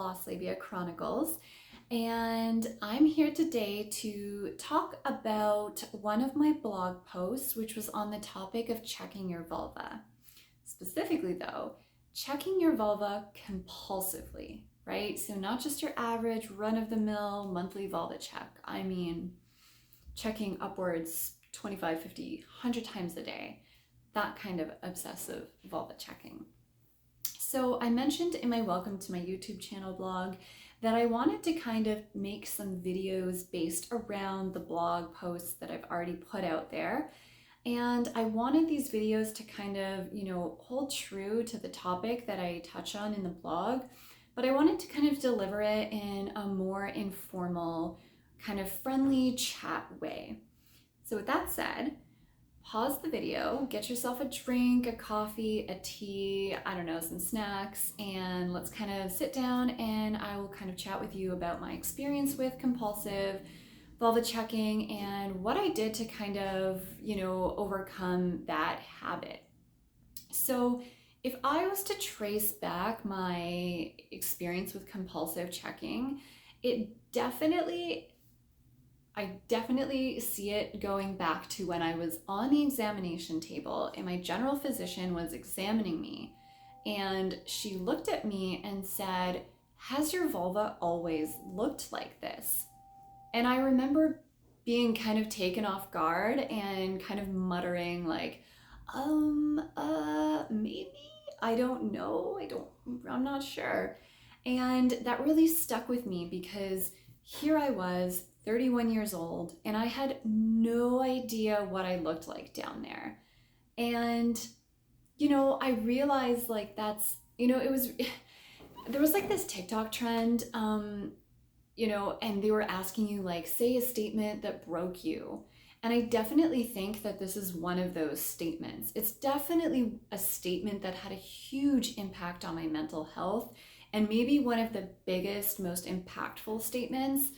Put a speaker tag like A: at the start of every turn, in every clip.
A: Lost Labia Chronicles, and I'm here today to talk about one of my blog posts, which was on the topic of checking your vulva. Specifically though, checking your vulva compulsively, right? So not just your average run-of-the-mill monthly vulva check. I mean, checking upwards 25, 50, 100 times a day. That kind of obsessive vulva checking. So I mentioned in my Welcome to my YouTube channel blog that I wanted to kind of make some videos based around the blog posts that I've already put out there. And I wanted these videos to kind of, hold true to the topic that I touch on in the blog, but I wanted to kind of deliver it in a more informal, kind of friendly chat way. So with that said, pause the video, get yourself a drink, a coffee, a tea, I don't know, some snacks, and let's kind of sit down and I will kind of chat with you about my experience with compulsive vulva checking and what I did to kind of, overcome that habit. So if I was to trace back my experience with compulsive checking, I definitely see it going back to when I was on the examination table and my general physician was examining me, and she looked at me and said, "Has your vulva always looked like this?" And I remember being kind of taken off guard and kind of muttering like, maybe, I don't know, I'm not sure. And that really stuck with me because here I was, 31 years old, and I had no idea what I looked like down there. And, I realized like that's, there was like this TikTok trend, and they were asking you like, say a statement that broke you. And I definitely think that this is one of those statements. It's definitely a statement that had a huge impact on my mental health, and maybe one of the biggest, most impactful statements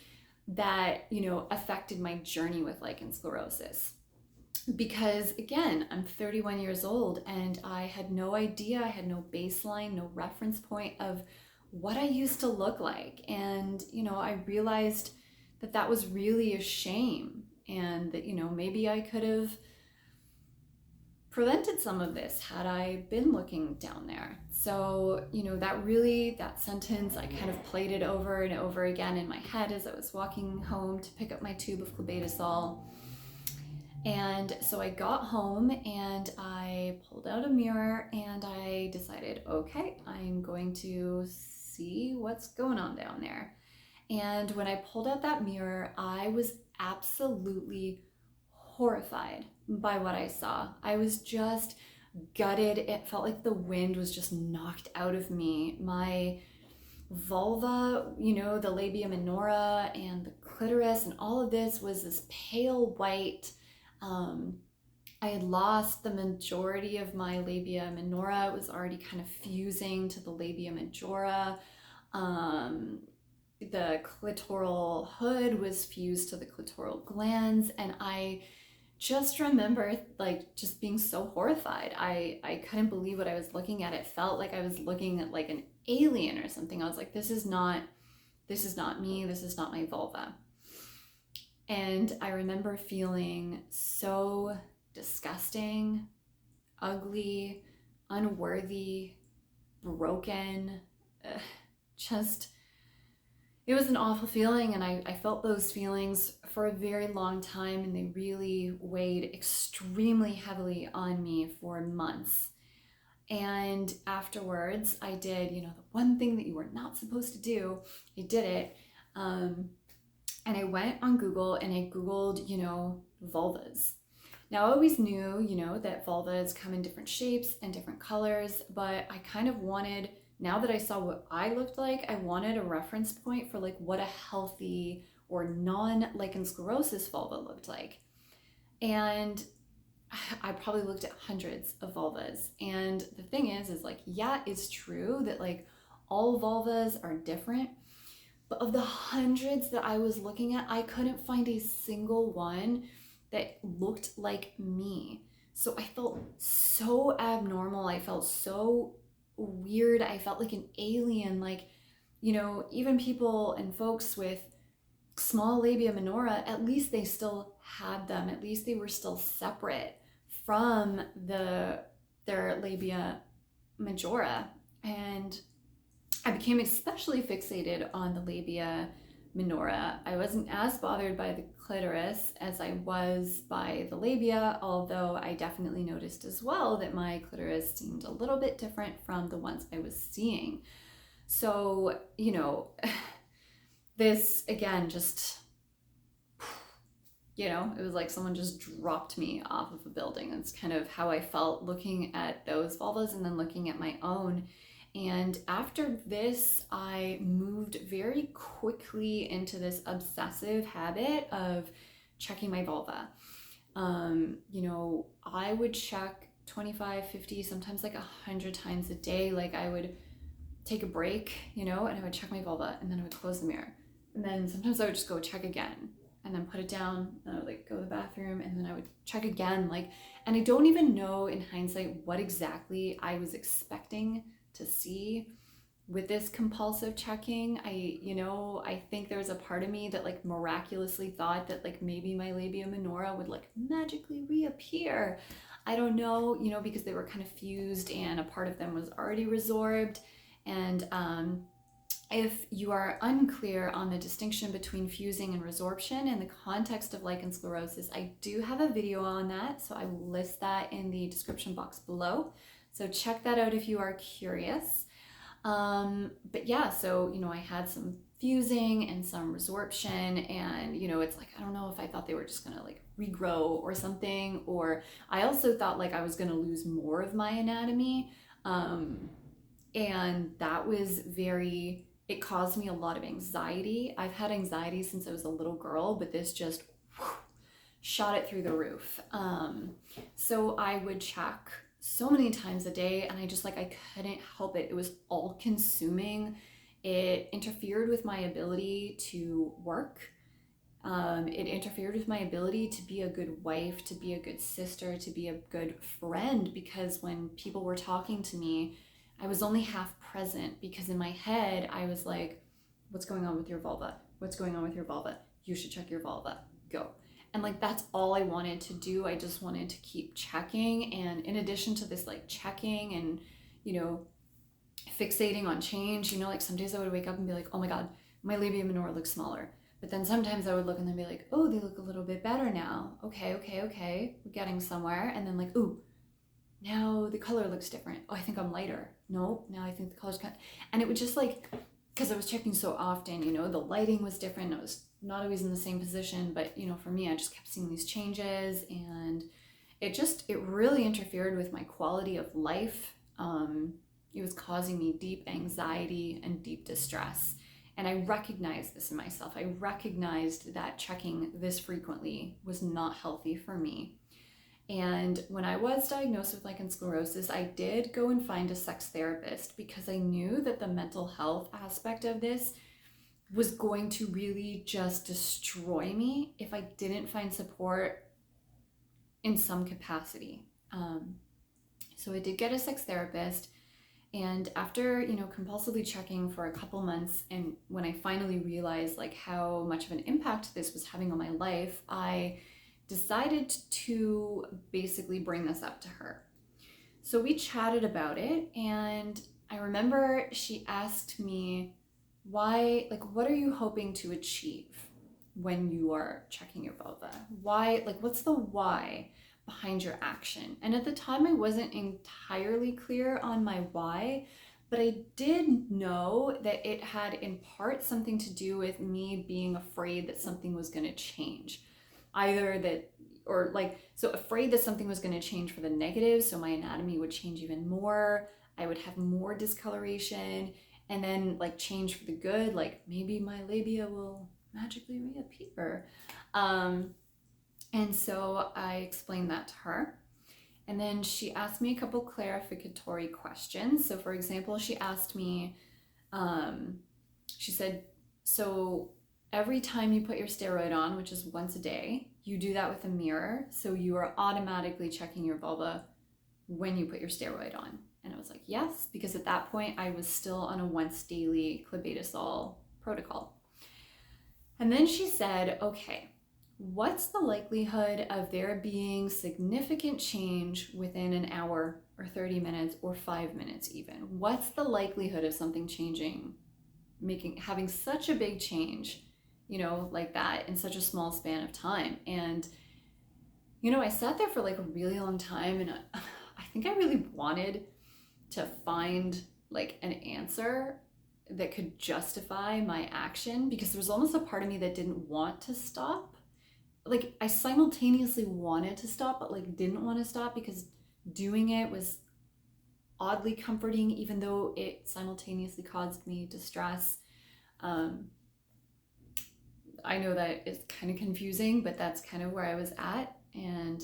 A: that, affected my journey with lichen sclerosus. Because again, I'm 31 years old and I had no idea, I had no baseline, no reference point of what I used to look like. And, I realized that that was really a shame, and that, maybe I could have prevented some of this had I been looking down there. So, that sentence, I kind of played it over and over again in my head as I was walking home to pick up my tube of clobetasol. And so I got home and I pulled out a mirror and I decided, okay, I'm going to see what's going on down there. And when I pulled out that mirror, I was absolutely horrified by what I saw. I was just gutted. It felt like the wind was just knocked out of me. My vulva, the labia minora and the clitoris and all of this was this pale white. I had lost the majority of my labia minora. It was already kind of fusing to the labia majora. The clitoral hood was fused to the clitoral glands, and I just remember like just being so horrified. I couldn't believe what I was looking at. It felt like I was looking at like an alien or something. I was like, this is not me, this is not my vulva. And I remember feeling so disgusting, ugly, unworthy, broken. It was an awful feeling, and I felt those feelings for a very long time, and they really weighed extremely heavily on me for months. And afterwards, I did, the one thing that you were not supposed to do. I did it. And I went on Google and I Googled, vulvas. Now I always knew, that vulvas come in different shapes and different colors, but I kind of wanted, now that I saw what I looked like, I wanted a reference point for like what a healthy or non-lichen sclerosus vulva looked like. And I probably looked at hundreds of vulvas. And the thing is like, yeah, it's true that like all vulvas are different. But of the hundreds that I was looking at, I couldn't find a single one that looked like me. So I felt so abnormal. I felt so weird. I felt like an alien. Like, even people and folks with small labia minora, at least they still had them. At least they were still separate from their labia majora. And I became especially fixated on the labia minora. I wasn't as bothered by the clitoris as I was by the labia, although I definitely noticed as well that my clitoris seemed a little bit different from the ones I was seeing. So, this again, just, it was like someone just dropped me off of a building. That's kind of how I felt looking at those vulvas and then looking at my own. And after this, I moved very quickly into this obsessive habit of checking my vulva. I would check 25, 50, sometimes like 100 times a day. Like I would take a break, and I would check my vulva, and then I would close the mirror. And then sometimes I would just go check again and then put it down, and I would go to the bathroom, and then I would check again. And I don't even know in hindsight what exactly I was expecting to see with this compulsive checking. I think there was a part of me that miraculously thought that maybe my labia minora would magically reappear. I don't know, because they were kind of fused and a part of them was already resorbed. And if you are unclear on the distinction between fusing and resorption in the context of lichen sclerosus, I do have a video on that, so I will list that in the description box below. So check that out if you are curious. But yeah, so, I had some fusing and some resorption, and, it's I don't know if I thought they were just gonna regrow or something, or I also thought I was gonna lose more of my anatomy. And that was it caused me a lot of anxiety. I've had anxiety since I was a little girl, but this just shot it through the roof. So I would check so many times a day, and I just I couldn't help it. It was all consuming. It interfered with my ability to work. It interfered with my ability to be a good wife, to be a good sister, to be a good friend, because when people were talking to me, I was only half present, because in my head I was like, what's going on with your vulva? What's going on with your vulva? You should check your vulva. Go. And that's all I wanted to do. I just wanted to keep checking. And in addition to this checking and, fixating on change, some days I would wake up and be like, oh my God, my labia minora looks smaller. But then sometimes I would look and then be like, oh, they look a little bit better now. Okay. We're getting somewhere. And then ooh, now the color looks different. Oh, I think I'm lighter. No, now I think the color's kind of, and it would just because I was checking so often, the lighting was different. I was not always in the same position, but for me, I just kept seeing these changes, and it really interfered with my quality of life. It was causing me deep anxiety and deep distress. And I recognized this in myself. I recognized that checking this frequently was not healthy for me. And when I was diagnosed with lichen sclerosus, I did go and find a sex therapist, because I knew that the mental health aspect of this was going to really just destroy me if I didn't find support in some capacity. So I did get a sex therapist, and after, compulsively checking for a couple months, and when I finally realized how much of an impact this was having on my life, I decided to basically bring this up to her. So we chatted about it, and I remember she asked me, why, what are you hoping to achieve when you are checking your vulva? Why, what's the why behind your action? And at the time I wasn't entirely clear on my why, but I did know that it had in part something to do with me being afraid that something was going to change. Either that, or so afraid that something was going to change for the negative, so my anatomy would change even more, I would have more discoloration, and then change for the good, maybe my labia will magically reappear. And so I explained that to her, and then she asked me a couple clarificatory questions. So for example, she asked me, she said, so every time you put your steroid on, which is once a day, you do that with a mirror, so you are automatically checking your vulva when you put your steroid on. And I was like, yes, because at that point I was still on a once daily clobetasol protocol. And then she said, okay, what's the likelihood of there being significant change within an hour or 30 minutes or 5 minutes even? What's the likelihood of something changing, having such a big change, like that in such a small span of time? And, I sat there for like a really long time, and I think I really wanted to find like an answer that could justify my action, because there was almost a part of me that didn't want to stop. Like I simultaneously wanted to stop, but like didn't want to stop, because doing it was oddly comforting, even though it simultaneously caused me distress. I know that it's kind of confusing, but that's kind of where I was at. And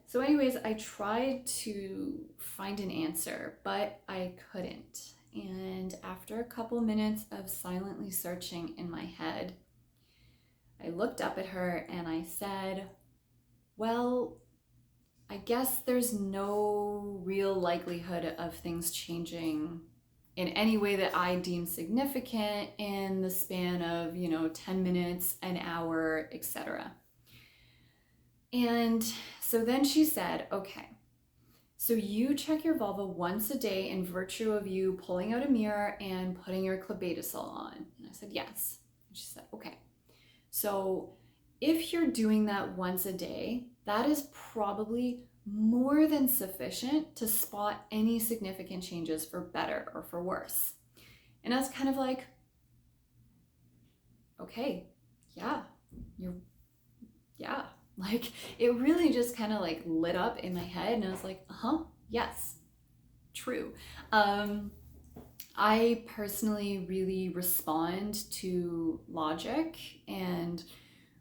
A: so anyways, I tried to find an answer, but I couldn't. And after a couple minutes of silently searching in my head, I looked up at her and I said, well, I guess there's no real likelihood of things changing in any way that I deem significant in the span of, 10 minutes, an hour, etc. And so then she said, okay, so you check your vulva once a day in virtue of you pulling out a mirror and putting your clobetasol on. And I said, yes. And she said, okay. So if you're doing that once a day, that is probably more than sufficient to spot any significant changes for better or for worse. And I was kind of like, okay, yeah, like it really just kind of like lit up in my head, and I was like, yes, true. I personally really respond to logic, and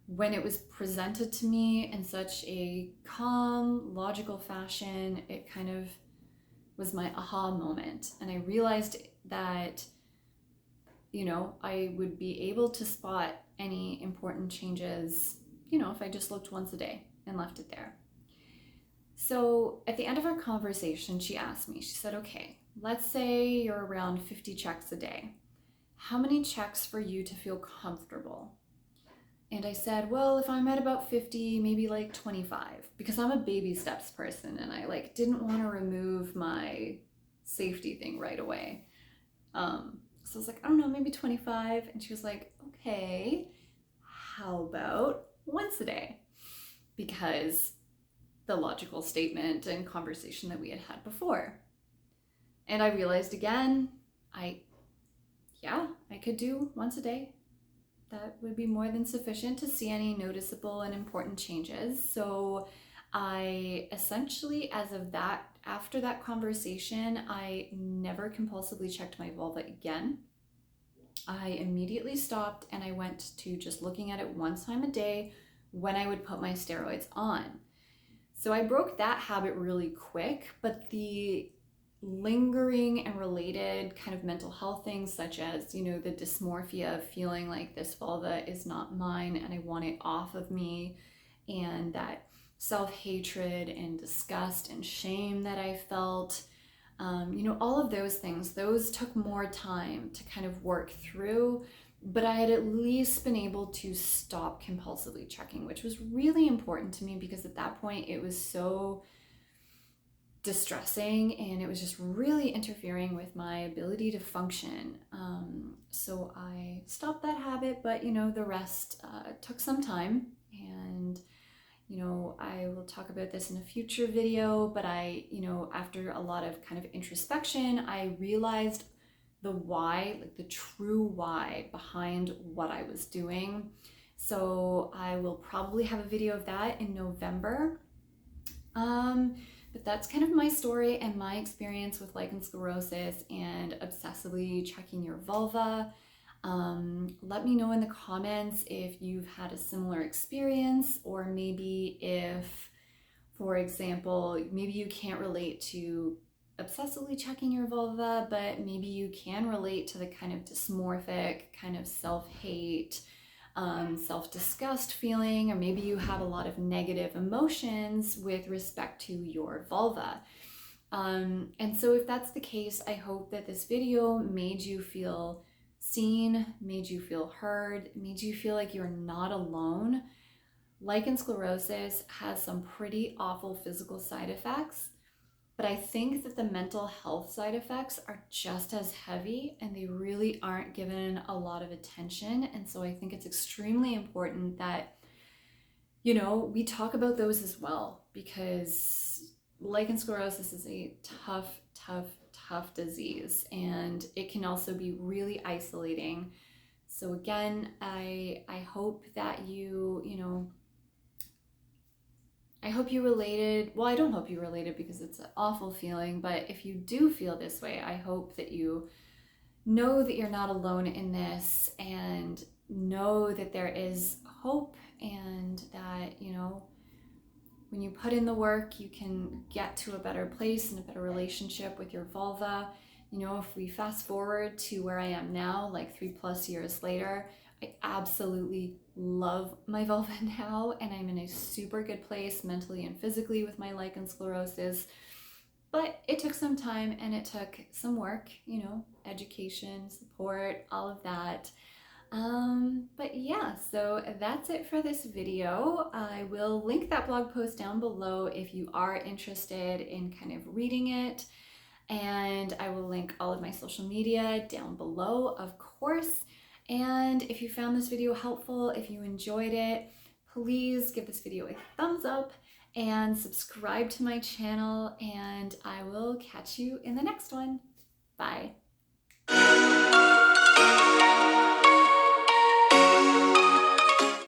A: when it was presented to me in such a calm, logical fashion, it kind of was my aha moment. And I realized that, I would be able to spot any important changes, if I just looked once a day and left it there. So at the end of our conversation, she asked me, she said, okay, let's say you're around 50 checks a day. How many checks for you to feel comfortable? And I said, well, if I'm at about 50, maybe like 25, because I'm a baby steps person and I like didn't want to remove my safety thing right away. So I was like, I don't know, maybe 25. And she was like, okay, how about once a day? Because the logical statement and conversation that we had had before. And I realized again, I could do once a day. That would be more than sufficient to see any noticeable and important changes. So I essentially, after that conversation, I never compulsively checked my vulva again. I immediately stopped and I went to just looking at it one time a day when I would put my steroids on. So I broke that habit really quick, but the lingering and related kind of mental health things, such as, the dysmorphia of feeling like this vulva is not mine and I want it off of me, and that self-hatred and disgust and shame that I felt, all of those things, those took more time to kind of work through, but I had at least been able to stop compulsively checking, which was really important to me because at that point it was so distressing and it was just really interfering with my ability to function. So I stopped that habit, but the rest took some time, and I will talk about this in a future video, but after a lot of kind of introspection, I realized the why, like the true why behind what I was doing. So I will probably have a video of that in November. But that's kind of my story and my experience with lichen sclerosus and obsessively checking your vulva. Let me know in the comments if you've had a similar experience, or maybe if, for example, maybe you can't relate to obsessively checking your vulva, but maybe you can relate to the kind of dysmorphic, kind of self-hate, self-disgust feeling, or maybe you have a lot of negative emotions with respect to your vulva. And so if that's the case, I hope that this video made you feel seen, made you feel heard, made you feel like you're not alone. Lichen sclerosis has some pretty awful physical side effects, but I think that the mental health side effects are just as heavy and they really aren't given a lot of attention. And so I think it's extremely important that, we talk about those as well, because lichen sclerosis is a tough disease, and it can also be really isolating. So again, I hope that I hope you related. Well, I don't hope you related because it's an awful feeling, but if you do feel this way, I hope that you know that you're not alone in this, and know that there is hope, and that, when you put in the work, you can get to a better place and a better relationship with your vulva. If we fast forward to where I am now, like 3+ years later, I absolutely love my vulva now, and I'm in a super good place mentally and physically with my lichen sclerosis. But it took some time and it took some work, education, support, all of that. But yeah, so that's it for this video. I will link that blog post down below if you are interested in kind of reading it. And I will link all of my social media down below, of course. And if you found this video helpful, if you enjoyed it, please give this video a thumbs up and subscribe to my channel, and I will catch you in the next one. Bye.